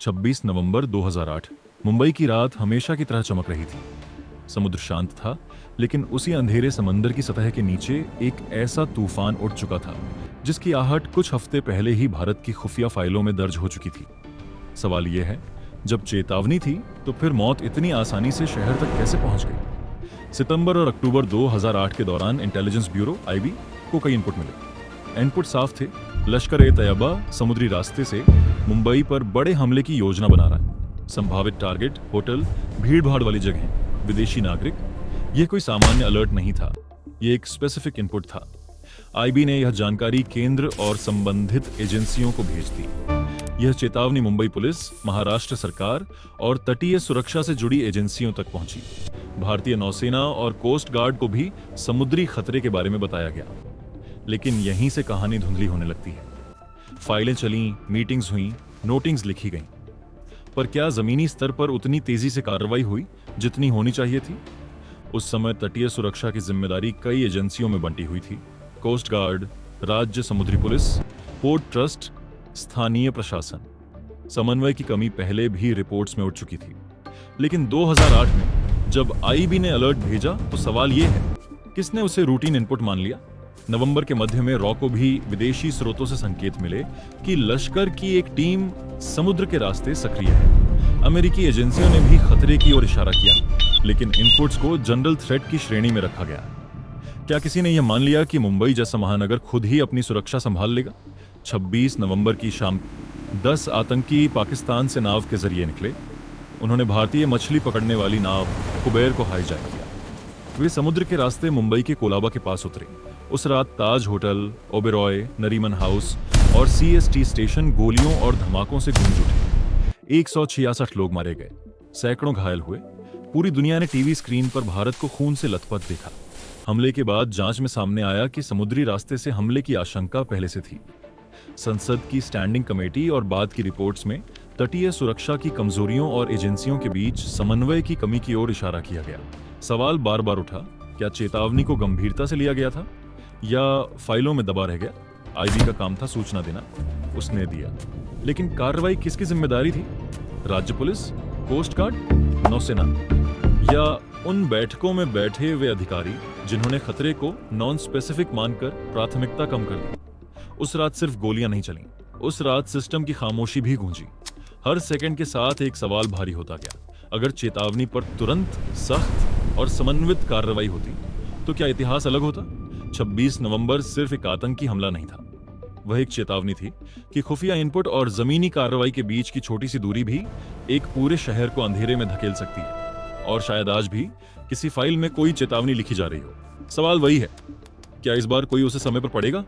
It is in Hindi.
26 नवंबर 2008 मुंबई की रात हमेशा की तरह चमक रही थी। समुद्र शांत था, लेकिन उसी अंधेरे समंदर की सतह के नीचे एक ऐसा तूफान उठ चुका था जिसकी आहट कुछ हफ्ते पहले ही भारत की खुफिया फाइलों में दर्ज हो चुकी थी। सवाल यह है, जब चेतावनी थी तो फिर मौत इतनी आसानी से शहर तक कैसे पहुंच गई? सितंबर और अक्टूबर 2008 के दौरान इंटेलिजेंस ब्यूरो आईबी को कई इनपुट मिले। इनपुट साफ थे, लश्कर ए तैयबा समुद्री रास्ते से मुंबई पर बड़े हमले की योजना बना रहा है। संभावित टारगेट होटल, भीड़-भाड़ वाली जगह, विदेशी नागरिक। यह कोई सामान्य अलर्ट नहीं था, यह एक स्पेसिफिक इनपुट था। आईबी ने यह जानकारी केंद्र और संबंधित एजेंसियों को भेज दी। यह चेतावनी मुंबई पुलिस, महाराष्ट्र सरकार और तटीय सुरक्षा से जुड़ी एजेंसियों तक पहुंची। भारतीय नौसेना और कोस्ट गार्ड को भी समुद्री खतरे के बारे में बताया गया। लेकिन यहीं से कहानी धुंधली होने लगती है। फाइलें चलीं, मीटिंग्स हुईं, नोटिंग्स लिखी गईं, पर क्या जमीनी स्तर पर उतनी तेजी से कार्रवाई हुई जितनी होनी चाहिए थी? उस समय तटीय सुरक्षा की जिम्मेदारी कई एजेंसियों में बंटी हुई थी। कोस्ट गार्ड, राज्य समुद्री पुलिस, पोर्ट ट्रस्ट, स्थानीय प्रशासन। समन्वय की कमी पहले भी रिपोर्ट्स में उठ चुकी थी। लेकिन 2008 में जब आईबी ने अलर्ट भेजा तो सवाल यह है, किसने उसे रूटीन इनपुट मान लिया? नवंबर के मध्य में रॉ को भी विदेशी स्रोतों से संकेत मिले कि लश्कर की एक टीम समुद्र के रास्ते सक्रिय है। अमेरिकी एजेंसियों ने भी खतरे की ओर इशारा किया, लेकिन इनपुट्स को जनरल थ्रेट की श्रेणी में रखा गया। क्या किसी ने यह मान लिया कि मुंबई जैसा महानगर खुद ही अपनी सुरक्षा संभाल लेगा? 26 नवंबर की शाम 10 आतंकी पाकिस्तान से नाव के जरिए निकले। उन्होंने भारतीय मछली पकड़ने वाली नाव कुबेर को हाईजैक किया। वे समुद्र के रास्ते मुंबई के कोलाबा के पास उतरे। उस रात ताज होटल, ओबेरॉय, नरीमन हाउस और सीएसटी स्टेशन गोलियों और धमाकों से गूंज उठे। 166 लोग मारे गए, सैकड़ों घायल हुए। पूरी दुनिया ने टीवी स्क्रीन पर भारत को खून से लथपथ देखा। हमले के बाद जांच में सामने आया कि समुद्री रास्ते से हमले की आशंका पहले से थी। संसद की स्टैंडिंग कमेटी और बाद की रिपोर्ट्स में तटीय सुरक्षा की कमजोरियों और एजेंसियों के बीच समन्वय की कमी की ओर इशारा किया गया। सवाल बार बार उठा, क्या चेतावनी को गंभीरता से लिया गया था या फाइलों में दबा रह गया? आईबी का काम था सूचना देना, उसने दिया। लेकिन कार्रवाई किसकी जिम्मेदारी थी? राज्य पुलिस, कोस्ट गार्ड, नौसेना, या उन बैठकों में बैठे हुए अधिकारी जिन्होंने खतरे को नॉन स्पेसिफिक मानकर प्राथमिकता कम कर दी? उस रात सिर्फ गोलियां नहीं चलीं, उस रात सिस्टम की खामोशी भी गूंजी। हर सेकंड के साथ एक सवाल भारी होता गया। अगर चेतावनी पर तुरंत, सख्त और समन्वित कार्रवाई होती तो क्या इतिहास अलग होता? 26 नवंबर सिर्फ एक आतंकी हमला नहीं था, वह एक चेतावनी थी कि खुफिया इनपुट और जमीनी कार्रवाई के बीच की छोटी सी दूरी भी एक पूरे शहर को अंधेरे में धकेल सकती है। और शायद आज भी किसी फाइल में कोई चेतावनी लिखी जा रही हो। सवाल वही है, क्या इस बार कोई उसे समय पर पढ़ेगा?